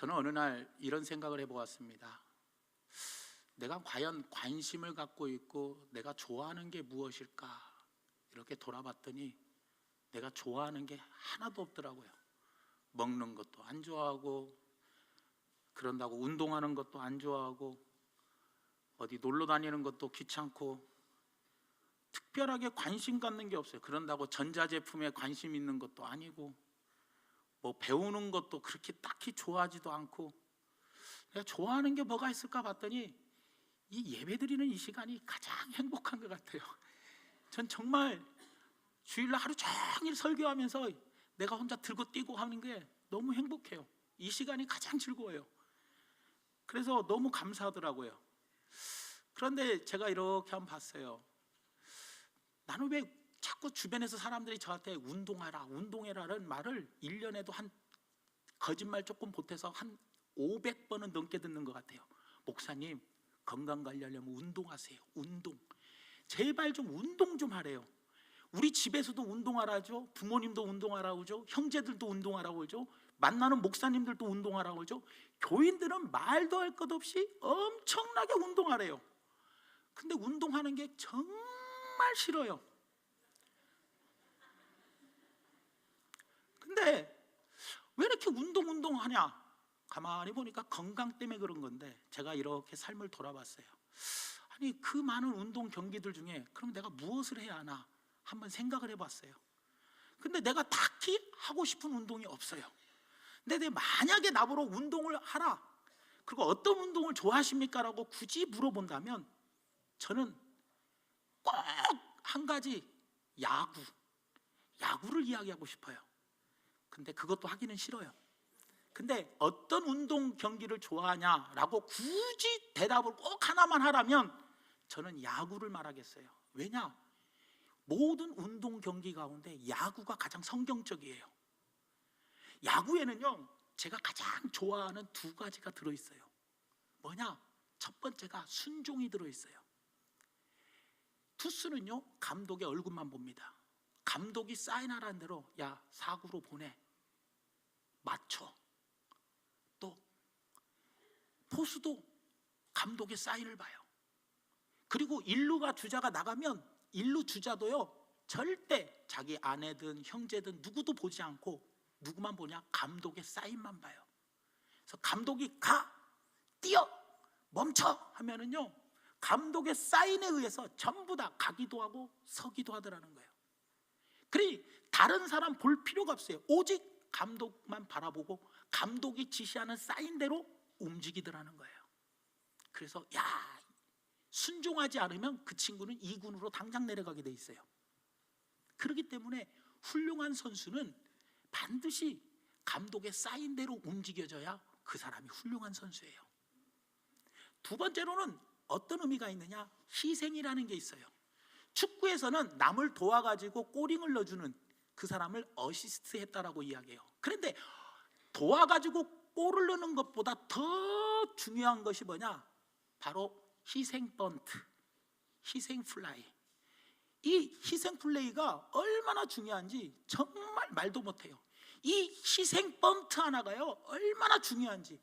저는 어느 날 이런 생각을 해보았습니다. 내가 과연 관심을 갖고 있고 내가 좋아하는 게 무엇일까? 이렇게 돌아봤더니 내가 좋아하는 게 하나도 없더라고요. 먹는 것도 안 좋아하고, 그런다고 운동하는 것도 안 좋아하고, 어디 놀러 다니는 것도 귀찮고, 특별하게 관심 갖는 게 없어요. 그런다고 전자제품에 관심 있는 것도 아니고, 뭐 배우는 것도 그렇게 딱히 좋아하지도 않고, 내가 좋아하는 게 뭐가 있을까 봤더니 이 예배드리는 이 시간이 가장 행복한 것 같아요. 전 정말 주일날 하루 종일 설교하면서 내가 혼자 들고 뛰고 하는 게 너무 행복해요. 이 시간이 가장 즐거워요. 그래서 너무 감사하더라고요. 그런데 제가 이렇게 한번 봤어요. 나는 왜 자꾸 주변에서 사람들이 저한테 운동하라, 운동해라는 말을 1년에도 한, 거짓말 조금 보태서 한 500번은 넘게 듣는 것 같아요. 목사님, 건강 관리하려면 운동하세요. 운동. 제발 좀 운동 좀 하래요. 우리 집에서도 운동하라죠. 부모님도 운동하라고 그러죠. 형제들도 운동하라고 그러죠. 만나는 목사님들도 운동하라고 그러죠. 교인들은 말도 할 것 없이 엄청나게 운동하래요. 근데 운동하는 게 정말 싫어요. 근데 왜 이렇게 운동하냐? 가만히 보니까 건강 때문에 그런 건데, 제가 이렇게 삶을 돌아봤어요. 아니, 그 많은 운동 경기들 중에 그럼 내가 무엇을 해야 하나 한번 생각을 해봤어요. 근데 내가 딱히 하고 싶은 운동이 없어요. 근데 만약에 나보러 운동을 하라, 그리고 어떤 운동을 좋아하십니까? 라고 굳이 물어본다면 저는 꼭 한 가지, 야구를 이야기하고 싶어요. 근데 그것도 하기는 싫어요. 근데 어떤 운동 경기를 좋아하냐라고 굳이 대답을 꼭 하나만 하라면 저는 야구를 말하겠어요. 왜냐? 모든 운동 경기 가운데 야구가 가장 성경적이에요. 야구에는요, 제가 가장 좋아하는 두 가지가 들어있어요. 뭐냐? 첫 번째가 순종이 들어있어요. 투수는요, 감독의 얼굴만 봅니다. 감독이 사인하라는 대로 야, 4구로 보내, 맞춰. 또 포수도 감독의 사인을 봐요. 그리고 1루가 주자가 나가면 1루 주자도요, 절대 자기 아내든 형제든 누구도 보지 않고 누구만 보냐? 감독의 사인만 봐요. 그래서 감독이 가, 뛰어, 멈춰 하면은요, 감독의 사인에 의해서 전부 다 가기도 하고 서기도 하더라는 거예요. 그러니 다른 사람 볼 필요가 없어요. 오직 감독만 바라보고 감독이 지시하는 사인대로 움직이더라는 거예요. 그래서 순종하지 않으면 그 친구는 2군으로 당장 내려가게 돼 있어요. 그렇기 때문에 훌륭한 선수는 반드시 감독의 사인대로 움직여져야 그 사람이 훌륭한 선수예요. 두 번째로는 어떤 의미가 있느냐? 희생이라는 게 있어요. 축구에서는 남을 도와가지고 골링을 넣어주는 그 사람을 어시스트 했다라고 이야기해요. 그런데 도와가지고 골을 넣는 것보다 더 중요한 것이 뭐냐? 바로 희생 번트, 희생 플라이. 이 희생 플레이가 얼마나 중요한지 정말 말도 못해요. 이 희생 번트 하나가요, 얼마나 중요한지.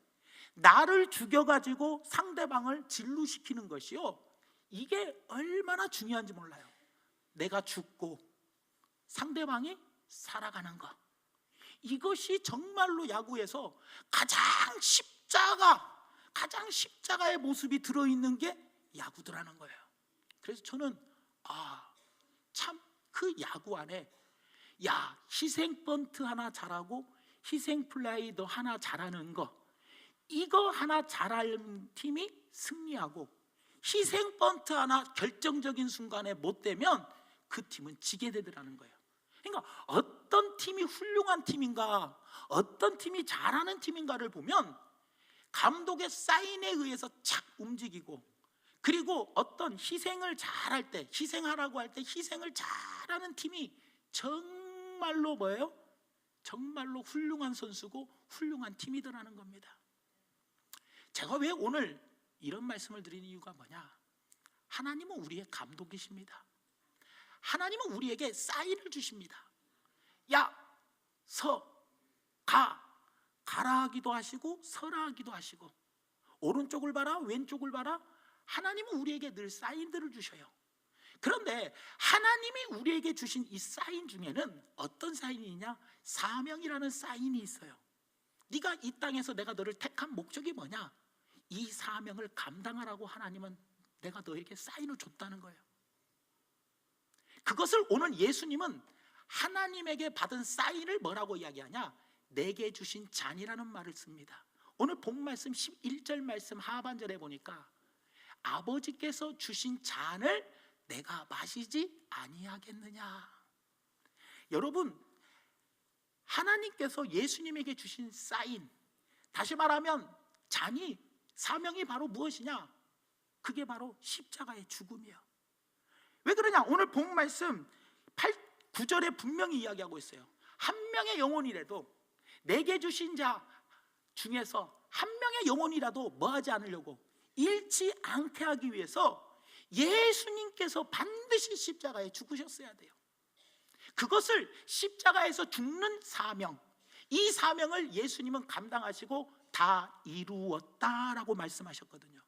나를 죽여가지고 상대방을 진루시키는 것이요, 이게 얼마나 중요한지 몰라요. 내가 죽고 상대방이 살아가는 것, 이것이 정말로 야구에서 가장 십자가의 모습이 들어있는 게 야구더라는 거예요. 그래서 저는 참 그 야구 안에 희생 번트 하나 잘하고 희생 플라이도 하나 잘하는 거, 이거 하나 잘하는 팀이 승리하고, 희생 번트 하나 결정적인 순간에 못 되면 그 팀은 지게 되더라는 거예요. 그러니까 어떤 팀이 훌륭한 팀인가, 어떤 팀이 잘하는 팀인가를 보면 감독의 사인에 의해서 착 움직이고, 그리고 어떤 희생을 잘할 때, 희생하라고 할 때 희생을 잘하는 팀이 정말로 뭐예요? 정말로 훌륭한 선수고 훌륭한 팀이더라는 겁니다. 제가 왜 오늘 이런 말씀을 드리는 이유가 뭐냐? 하나님은 우리의 감독이십니다. 하나님은 우리에게 사인을 주십니다. 야, 서, 가, 가라 하기도 하시고 서라 하기도 하시고, 오른쪽을 봐라 왼쪽을 봐라, 하나님은 우리에게 늘 사인들을 주셔요. 그런데 하나님이 우리에게 주신 이 사인 중에는 어떤 사인이냐? 사명이라는 사인이 있어요. 네가 이 땅에서 내가 너를 택한 목적이 뭐냐? 이 사명을 감당하라고 하나님은 내가 너에게 사인을 줬다는 거예요. 그것을 오늘 예수님은 하나님에게 받은 사인을 뭐라고 이야기하냐? 내게 주신 잔이라는 말을 씁니다. 오늘 본 말씀 11절 말씀 하반절에 보니까 아버지께서 주신 잔을 내가 마시지 아니하겠느냐. 여러분, 하나님께서 예수님에게 주신 사인, 다시 말하면 잔이, 사명이 바로 무엇이냐? 그게 바로 십자가의 죽음이에요. 왜 그러냐? 오늘 본 말씀 9절에 분명히 이야기하고 있어요. 한 명의 영혼이라도, 내게 주신 자 중에서 한 명의 영혼이라도 뭐하지 않으려고, 잃지 않게 하기 위해서 예수님께서 반드시 십자가에 죽으셨어야 돼요. 그것을 십자가에서 죽는 사명, 이 사명을 예수님은 감당하시고 다 이루었다라고 말씀하셨거든요.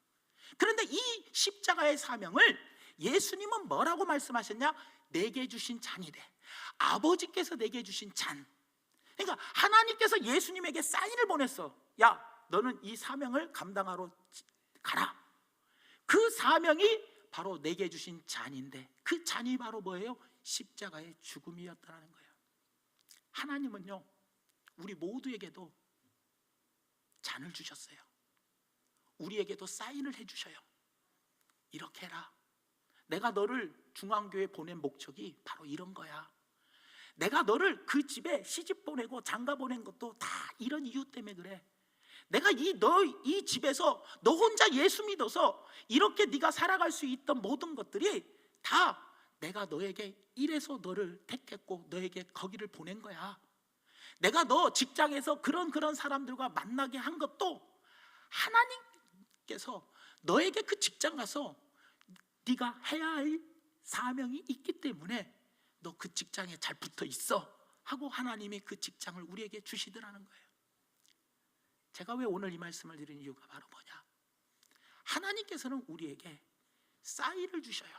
그런데 이 십자가의 사명을 예수님은 뭐라고 말씀하셨냐? 내게 주신 잔이래. 아버지께서 내게 주신 잔. 그러니까 하나님께서 예수님에게 사인을 보냈어. 야, 너는 이 사명을 감당하러 가라. 그 사명이 바로 내게 주신 잔인데, 그 잔이 바로 뭐예요? 십자가의 죽음이었다는 거예요. 하나님은요, 우리 모두에게도 잔을 주셨어요. 우리에게도 사인을 해주셔요. 이렇게 해라. 내가 너를 중앙교회 보낸 목적이 바로 이런 거야. 내가 너를 그 집에 시집 보내고 장가 보낸 것도 다 이런 이유 때문에 그래. 내가 이 집에서 너 혼자 예수 믿어서 이렇게 네가 살아갈 수 있던 모든 것들이 다 내가 너에게 이래서 너를 택했고 너에게 거기를 보낸 거야. 내가 너 직장에서 그런 사람들과 만나게 한 것도 하나님께서 너에게 그 직장 가서 네가 해야 할 사명이 있기 때문에 너 그 직장에 잘 붙어 있어 하고 하나님이 그 직장을 우리에게 주시더라는 거예요. 제가 왜 오늘 이 말씀을 드린 이유가 바로 뭐냐? 하나님께서는 우리에게 사인을 주셔요.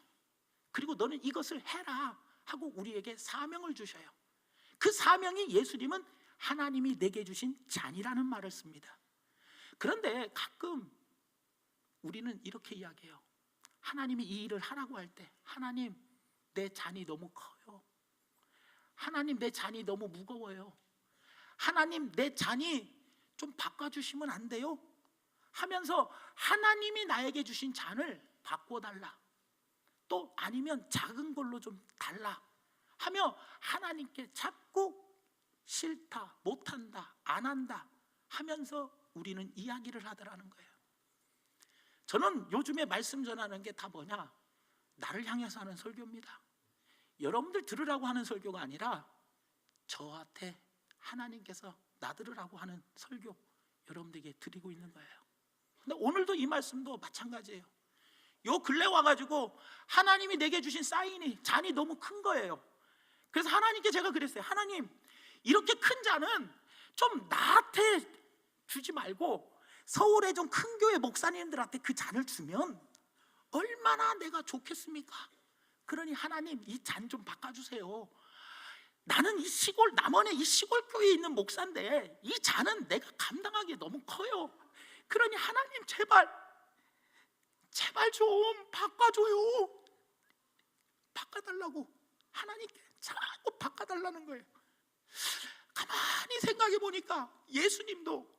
그리고 너는 이것을 해라 하고 우리에게 사명을 주셔요. 그 사명이 예수님은 하나님이 내게 주신 잔이라는 말을 씁니다. 그런데 가끔 우리는 이렇게 이야기해요. 하나님이 이 일을 하라고 할 때, 하나님 내 잔이 너무 커요. 하나님 내 잔이 너무 무거워요. 하나님 내 잔이 좀 바꿔주시면 안 돼요? 하면서 하나님이 나에게 주신 잔을 바꿔달라, 또 아니면 작은 걸로 좀 달라 하며 하나님께 자꾸 싫다, 못한다, 안 한다 하면서 우리는 이야기를 하더라는 거예요. 저는 요즘에 말씀 전하는 게 다 뭐냐? 나를 향해서 하는 설교입니다. 여러분들 들으라고 하는 설교가 아니라 저한테 하나님께서 나 들으라고 하는 설교 여러분들에게 드리고 있는 거예요. 근데 오늘도 이 말씀도 마찬가지예요. 요 근래 와가지고 하나님이 내게 주신 사인이, 잔이 너무 큰 거예요. 그래서 하나님께 제가 그랬어요. 하나님, 이렇게 큰 잔은 좀 나한테 주지 말고 서울의 좀 큰 교회 목사님들한테 그 잔을 주면 얼마나 내가 좋겠습니까? 그러니 하나님 이 잔 좀 바꿔주세요. 나는 이 시골, 남원의 이 시골 교회에 있는 목사인데 이 잔은 내가 감당하기 너무 커요. 그러니 하나님 제발 좀 바꿔줘요. 바꿔달라고 하나님께 자꾸 바꿔달라는 거예요. 가만히 생각해 보니까 예수님도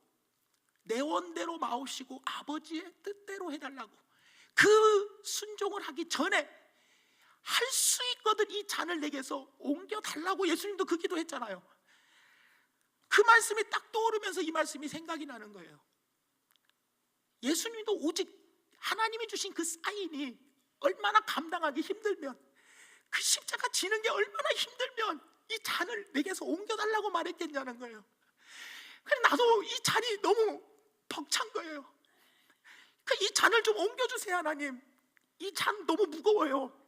내 원대로 마옵시고 아버지의 뜻대로 해달라고 그 순종을 하기 전에 할 수 있거든. 이 잔을 내게서 옮겨달라고 예수님도 그 기도했잖아요. 그 말씀이 딱 떠오르면서 이 말씀이 생각이 나는 거예요. 예수님도 오직 하나님이 주신 그 사인이 얼마나 감당하기 힘들면, 그 십자가 지는 게 얼마나 힘들면 이 잔을 내게서 옮겨달라고 말했겠냐는 거예요. 그래서 나도 이 잔이 너무 벅찬 거예요. 이 잔을 좀 옮겨주세요 하나님. 이 잔 너무 무거워요.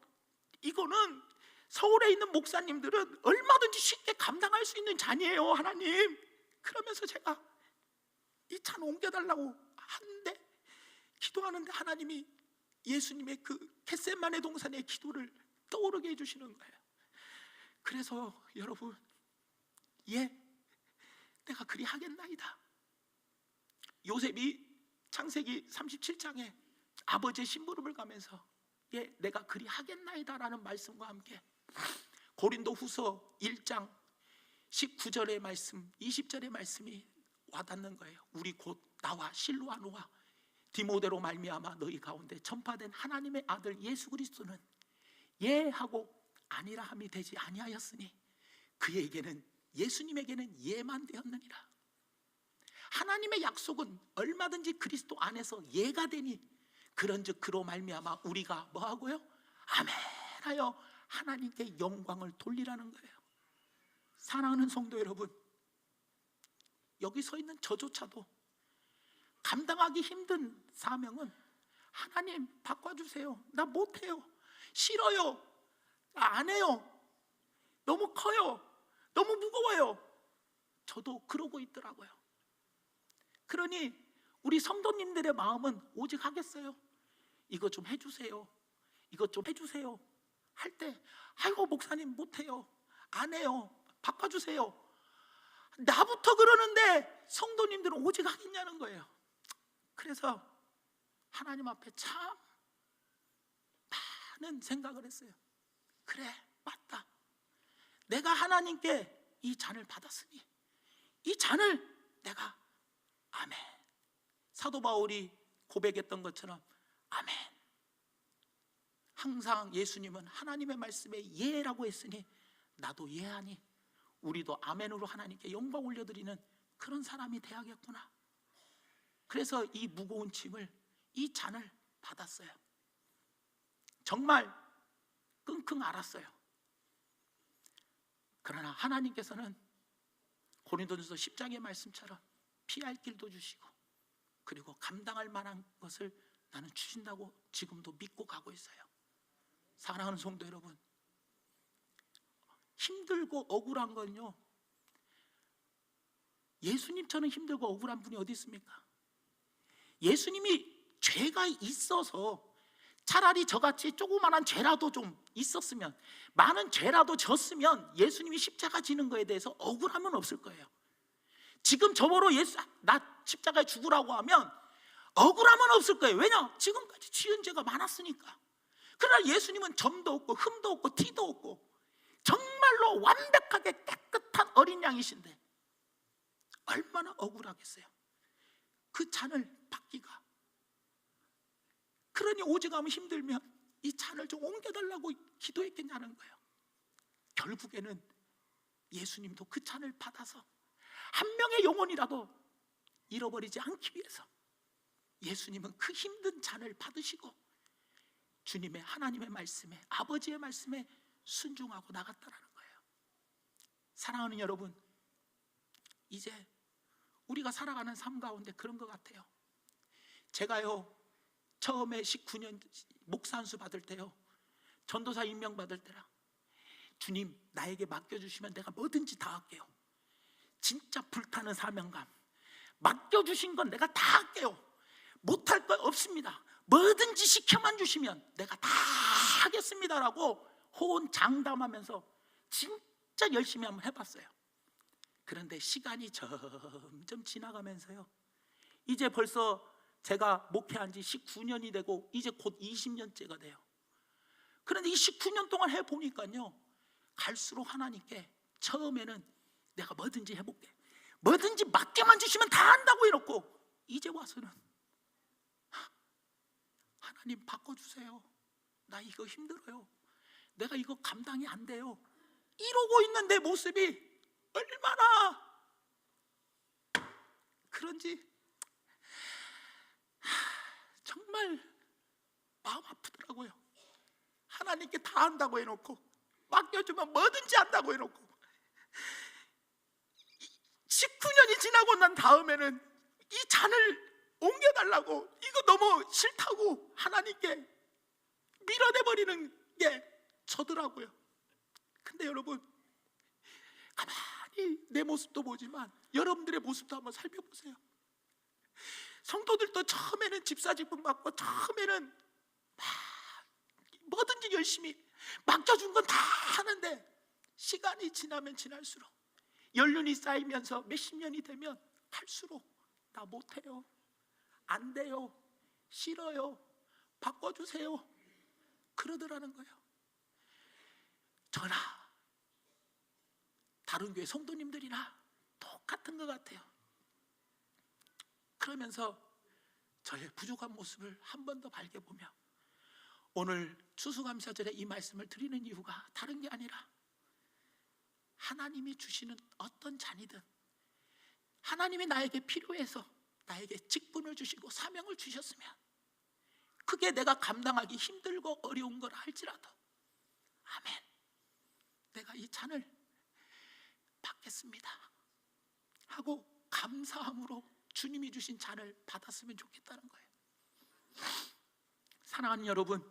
이거는 서울에 있는 목사님들은 얼마든지 쉽게 감당할 수 있는 잔이에요 하나님. 그러면서 제가 이 잔 옮겨달라고 하는데, 기도하는데 하나님이 예수님의 그 겟세마네 동산의 기도를 떠오르게 해주시는 거예요. 그래서 여러분, 내가 그리 하겠나이다. 요셉이 창세기 37장에 아버지의 심부름을 가면서 내가 그리 하겠나이다 라는 말씀과 함께 고린도 후서 1장 19절의 말씀, 20절의 말씀이 와닿는 거예요. 우리 곧 나와 실로아노와 디모데로 말미암아 너희 가운데 전파된 하나님의 아들 예수 그리스도는 예하고 아니라 함이 되지 아니하였으니 그에게는, 예수님에게는 예만 되었느니라. 하나님의 약속은 얼마든지 그리스도 안에서 예가 되니 그런즉 그로 말미암아 우리가 뭐하고요? 아멘하여 하나님께 영광을 돌리라는 거예요. 사랑하는 성도 여러분, 여기 서 있는 저조차도 감당하기 힘든 사명은 하나님 바꿔주세요. 나 못해요. 싫어요. 나 안 해요. 너무 커요. 너무 무거워요. 저도 그러고 있더라고요. 그러니 우리 성도님들의 마음은 오직 하겠어요? 이거 좀 해주세요. 이것 좀 해주세요. 할 때 아이고 목사님 못해요. 안 해요. 바꿔주세요. 나부터 그러는데 성도님들은 오직 하겠냐는 거예요. 그래서 하나님 앞에 참 많은 생각을 했어요. 그래, 맞다. 내가 하나님께 이 잔을 받았으니 이 잔을 내가, 아멘. 사도 바울이 고백했던 것처럼 아멘. 항상 예수님은 하나님의 말씀에 예라고 했으니 나도 예하니 우리도 아멘으로 하나님께 영광 올려드리는 그런 사람이 돼야겠구나. 그래서 이 무거운 짐을, 이 잔을 받았어요. 정말 끙끙 앓았어요. 그러나 하나님께서는 고린도전서 10장의 말씀처럼 피할 길도 주시고 그리고 감당할 만한 것을 나는 주신다고 지금도 믿고 가고 있어요. 사랑하는 성도 여러분, 힘들고 억울한 건요, 예수님처럼 힘들고 억울한 분이 어디 있습니까? 예수님이 죄가 있어서 차라리 저같이 조그만한 죄라도 좀 있었으면, 많은 죄라도 졌으면 예수님이 십자가 지는 거에 대해서 억울함은 없을 거예요. 지금 저보러 나 십자가에 죽으라고 하면 억울함은 없을 거예요. 왜냐? 지금까지 지은 죄가 많았으니까. 그러나 예수님은 점도 없고 흠도 없고 티도 없고 정말로 완벽하게 깨끗한 어린 양이신데 얼마나 억울하겠어요. 그 잔을 받기가. 그러니 오직하면 힘들면 이 잔을 좀 옮겨달라고 기도했겠냐는 거예요. 결국에는 예수님도 그 잔을 받아서 한 명의 영혼이라도 잃어버리지 않기 위해서 예수님은 그 힘든 잔을 받으시고 주님의, 하나님의 말씀에, 아버지의 말씀에 순종하고 나갔다라는 거예요. 사랑하는 여러분, 이제 우리가 살아가는 삶 가운데 그런 것 같아요. 제가요, 처음에 19년 목사 안수 받을 때요, 전도사 임명 받을 때라, 주님 나에게 맡겨주시면 내가 뭐든지 다 할게요. 진짜 불타는 사명감, 맡겨주신 건 내가 다 할게요. 못할 거 없습니다. 뭐든지 시켜만 주시면 내가 다 하겠습니다라고 호언장담하면서 진짜 열심히 한번 해봤어요. 그런데 시간이 점점 지나가면서요, 이제 벌써 제가 목회한 지 19년이 되고 이제 곧 20년째가 돼요. 그런데 이 19년 동안 해보니까요, 갈수록 하나님께 처음에는 내가 뭐든지 해볼게, 뭐든지 맡겨만 주시면 다 한다고 해놓고 이제 와서는 하나님 바꿔주세요. 나 이거 힘들어요. 내가 이거 감당이 안 돼요. 이러고 있는 내 모습이 얼마나 그런지 정말 마음 아프더라고요. 하나님께 다 한다고 해놓고, 맡겨주면 뭐든지 한다고 해놓고 19년이 지나고 난 다음에는 이 잔을 옮겨달라고, 이거 너무 싫다고 하나님께 밀어내버리는 게 저더라고요. 근데 여러분, 가만히 내 모습도 보지만 여러분들의 모습도 한번 살펴보세요. 성도들도 처음에는 집사직분 받고 처음에는 막 뭐든지 열심히 맡겨준 건 다 하는데 시간이 지나면 지날수록 연륜이 쌓이면서 몇십 년이 되면 할수록 나 못해요, 안 돼요, 싫어요, 바꿔주세요 그러더라는 거예요. 저나 다른 교회 성도님들이나 똑같은 것 같아요. 그러면서 저의 부족한 모습을 한 번 더 발견해보며 오늘 추수감사절에 이 말씀을 드리는 이유가 다른 게 아니라 하나님이 주시는 어떤 잔이든 하나님이 나에게 필요해서 나에게 직분을 주시고 사명을 주셨으면 그게 내가 감당하기 힘들고 어려운 거라 할지라도 아멘, 내가 이 잔을 받겠습니다 하고 감사함으로 주님이 주신 잔을 받았으면 좋겠다는 거예요. 사랑하는 여러분,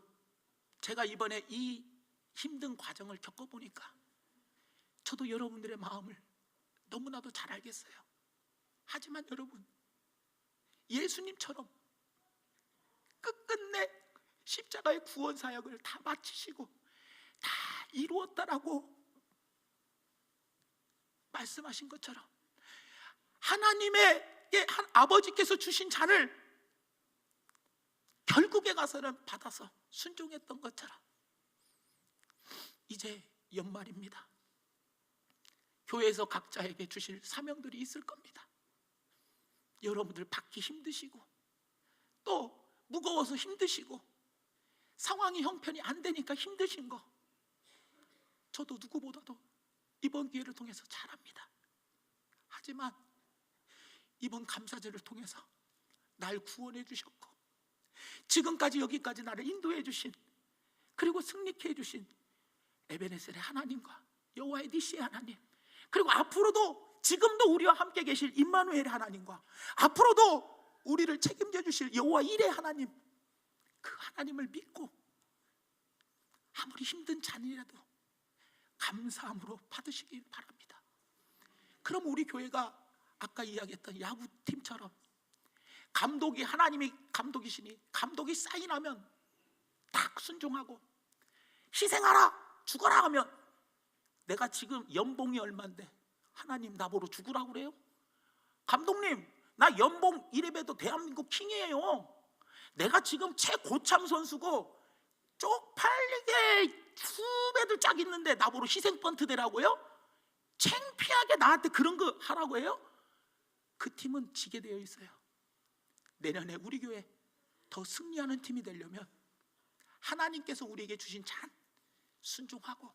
제가 이번에 이 힘든 과정을 겪어보니까 저도 여러분들의 마음을 너무나도 잘 알겠어요. 하지만 여러분, 예수님처럼 끝끝내 십자가의 구원 사역을 다 마치시고 다 이루었다라고 말씀하신 것처럼 하나님의 아버지께서 주신 잔을 결국에 가서는 받아서 순종했던 것처럼 이제 연말입니다. 교회에서 각자에게 주실 사명들이 있을 겁니다. 여러분들 받기 힘드시고 또 무거워서 힘드시고 상황이 형편이 안 되니까 힘드신 거 저도 누구보다도 이번 기회를 통해서 잘 압니다. 하지만 이번 감사절을 통해서 날 구원해 주셨고 지금까지 여기까지 나를 인도해 주신 그리고 승리케 해주신 에베네셀의 하나님과 여호와의 니시의 하나님, 그리고 앞으로도 지금도 우리와 함께 계실 임마누엘의 하나님과 앞으로도 우리를 책임져 주실 여호와 일의 하나님, 그 하나님을 믿고 아무리 힘든 잔이라도 감사함으로 받으시길 바랍니다. 그럼 우리 교회가 아까 이야기했던 야구팀처럼 감독이 하나님이 감독이시니 감독이 사인하면 딱 순종하고 희생하라 죽어라 하면 내가 지금 연봉이 얼만데 하나님 나보러 죽으라고 그래요? 감독님 나 연봉 이래봬도 대한민국 킹이에요. 내가 지금 최고참 선수고 쪽팔리게 후배들 쫙 있는데 나보러 희생 번트 대라고요? 창피하게 나한테 그런 거 하라고 해요? 그 팀은 지게 되어 있어요. 내년에 우리 교회 더 승리하는 팀이 되려면 하나님께서 우리에게 주신 잔 순종하고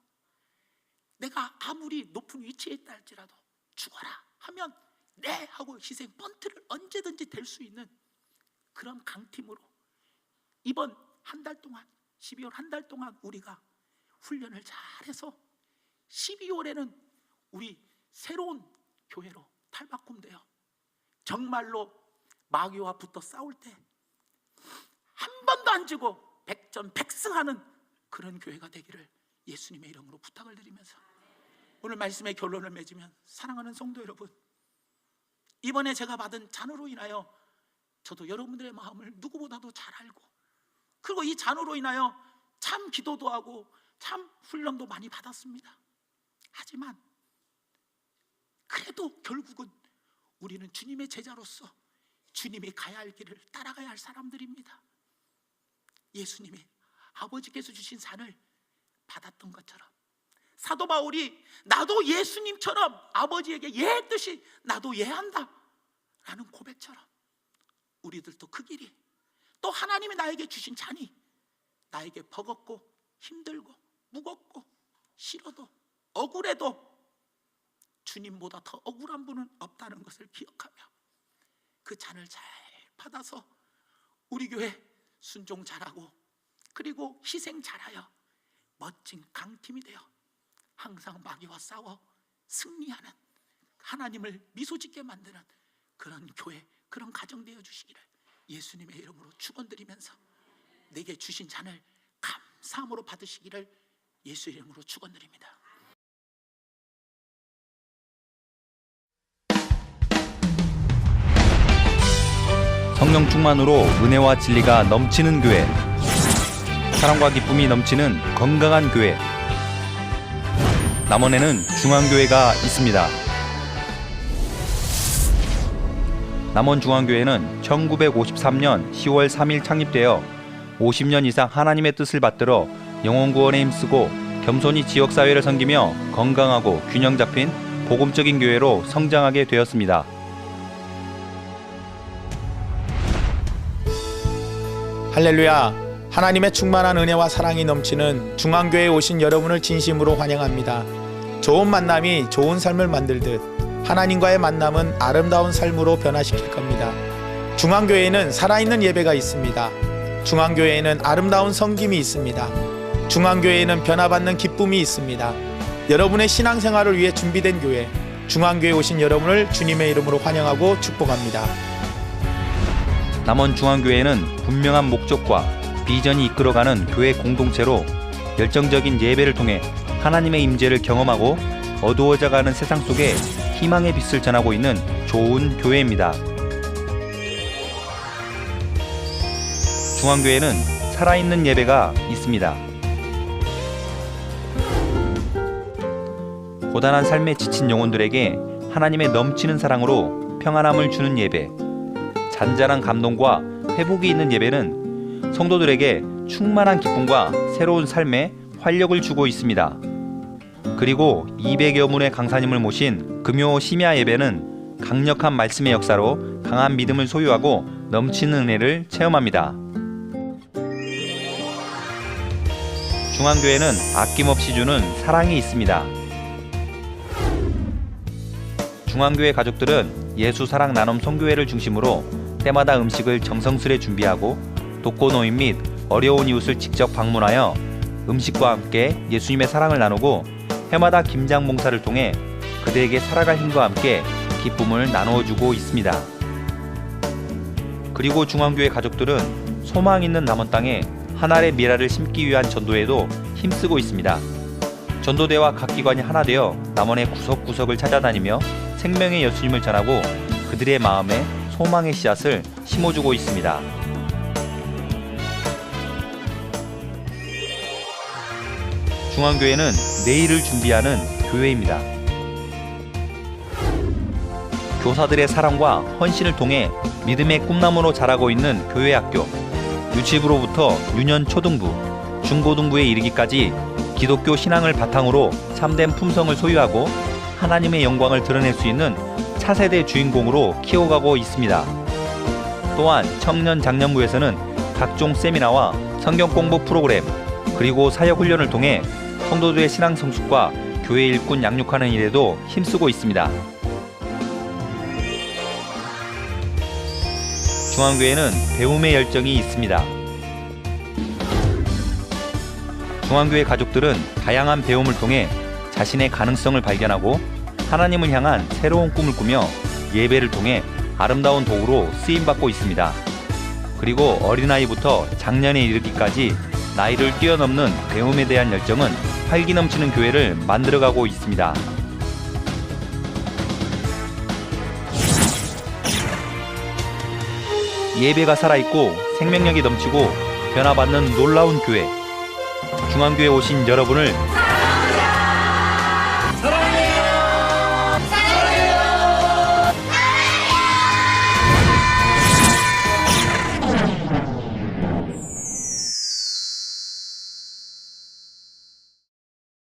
내가 아무리 높은 위치에 있다 할지라도 죽어라 하면 네 하고 희생 번트를 언제든지 댈 수 있는 그런 강팀으로 이번 한 달 동안 12월 한 달 동안 우리가 훈련을 잘해서 12월에는 우리 새로운 교회로 탈바꿈되어 정말로 마귀와 붙어 싸울 때 한 번도 안 지고 백전백승하는 그런 교회가 되기를 예수님의 이름으로 부탁을 드리면서 오늘 말씀의 결론을 맺으면, 사랑하는 성도 여러분, 이번에 제가 받은 잔으로 인하여 저도 여러분들의 마음을 누구보다도 잘 알고, 그리고 이 잔으로 인하여 참 기도도 하고 참 훈련도 많이 받았습니다. 하지만 그래도 결국은 우리는 주님의 제자로서 주님이 가야 할 길을 따라가야 할 사람들입니다. 예수님이 아버지께서 주신 잔을 받았던 것처럼 사도 바울이 나도 예수님처럼 아버지에게 예했듯이 나도 예한다 라는 고백처럼 우리들도 그 길이, 또 하나님이 나에게 주신 잔이 나에게 버겁고 힘들고 무겁고 싫어도 억울해도 주님보다 더 억울한 분은 없다는 것을 기억하며 그 잔을 잘 받아서 우리 교회 순종 잘하고 그리고 희생 잘하여 멋진 강팀이 되어 항상 마귀와 싸워 승리하는, 하나님을 미소짓게 만드는 그런 교회, 그런 가정 되어 주시기를 예수님의 이름으로 축원드리면서 내게 주신 잔을 감사함으로 받으시기를 예수의 이름으로 축원드립니다. 성령 충만으로 은혜와 진리가 넘치는 교회, 사랑과 기쁨이 넘치는 건강한 교회. 남원에는 중앙교회가 있습니다. 남원중앙교회는 1953년 10월 3일 창립되어 50년 이상 하나님의 뜻을 받들어 영혼구원에 힘쓰고 겸손히 지역사회를 섬기며 건강하고 균형 잡힌 복음적인 교회로 성장하게 되었습니다. 할렐루야! 하나님의 충만한 은혜와 사랑이 넘치는 중앙교회에 오신 여러분을 진심으로 환영합니다. 좋은 만남이 좋은 삶을 만들듯 하나님과의 만남은 아름다운 삶으로 변화시킬 겁니다. 중앙교회에는 살아있는 예배가 있습니다. 중앙교회에는 아름다운 섬김이 있습니다. 중앙교회에는 변화받는 기쁨이 있습니다. 여러분의 신앙생활을 위해 준비된 교회, 중앙교회에 오신 여러분을 주님의 이름으로 환영하고 축복합니다. 남원중앙교회는 분명한 목적과 비전이 이끌어가는 교회 공동체로 열정적인 예배를 통해 하나님의 임재를 경험하고 어두워져가는 세상 속에 희망의 빛을 전하고 있는 좋은 교회입니다. 중앙교회는 살아있는 예배가 있습니다. 고단한 삶에 지친 영혼들에게 하나님의 넘치는 사랑으로 평안함을 주는 예배, 잔잔한 감동과 회복이 있는 예배는 성도들에게 충만한 기쁨과 새로운 삶에 활력을 주고 있습니다. 그리고 200여 문의 강사님을 모신 금요 심야 예배는 강력한 말씀의 역사로 강한 믿음을 소유하고 넘치는 은혜를 체험합니다. 중앙교회는 아낌없이 주는 사랑이 있습니다. 중앙교회 가족들은 예수 사랑 나눔 선교회를 중심으로 때마다 음식을 정성스레 준비하고 독거노인 및 어려운 이웃을 직접 방문하여 음식과 함께 예수님의 사랑을 나누고 해마다 김장 봉사를 통해 그대에게 살아갈 힘과 함께 기쁨을 나누어주고 있습니다. 그리고 중앙교회 가족들은 소망 있는 남원 땅에 하나의 미라를 심기 위한 전도에도 힘쓰고 있습니다. 전도대와 각 기관이 하나 되어 남원의 구석구석을 찾아다니며 생명의 예수님을 전하고 그들의 마음에 소망의 씨앗을 심어주고 있습니다. 중앙교회는 내일을 준비하는 교회입니다. 교사들의 사랑과 헌신을 통해 믿음의 꿈나무로 자라고 있는 교회학교, 유치부로부터 유년 초등부, 중고등부에 이르기까지 기독교 신앙을 바탕으로 참된 품성을 소유하고 하나님의 영광을 드러낼 수 있는 차세대 주인공으로 키워가고 있습니다. 또한 청년 장년부에서는 각종 세미나와 성경 공부 프로그램 그리고 사역 훈련을 통해 성도들의 신앙 성숙과 교회 일꾼 양육하는 일에도 힘쓰고 있습니다. 중앙교회는 배움의 열정이 있습니다. 중앙교회 가족들은 다양한 배움을 통해 자신의 가능성을 발견하고 하나님을 향한 새로운 꿈을 꾸며 예배를 통해 아름다운 도구로 쓰임받고 있습니다. 그리고 어린아이부터 장년에 이르기까지 나이를 뛰어넘는 배움에 대한 열정은 활기 넘치는 교회를 만들어가고 있습니다. 예배가 살아있고 생명력이 넘치고 변화받는 놀라운 교회, 중앙교회 오신 여러분을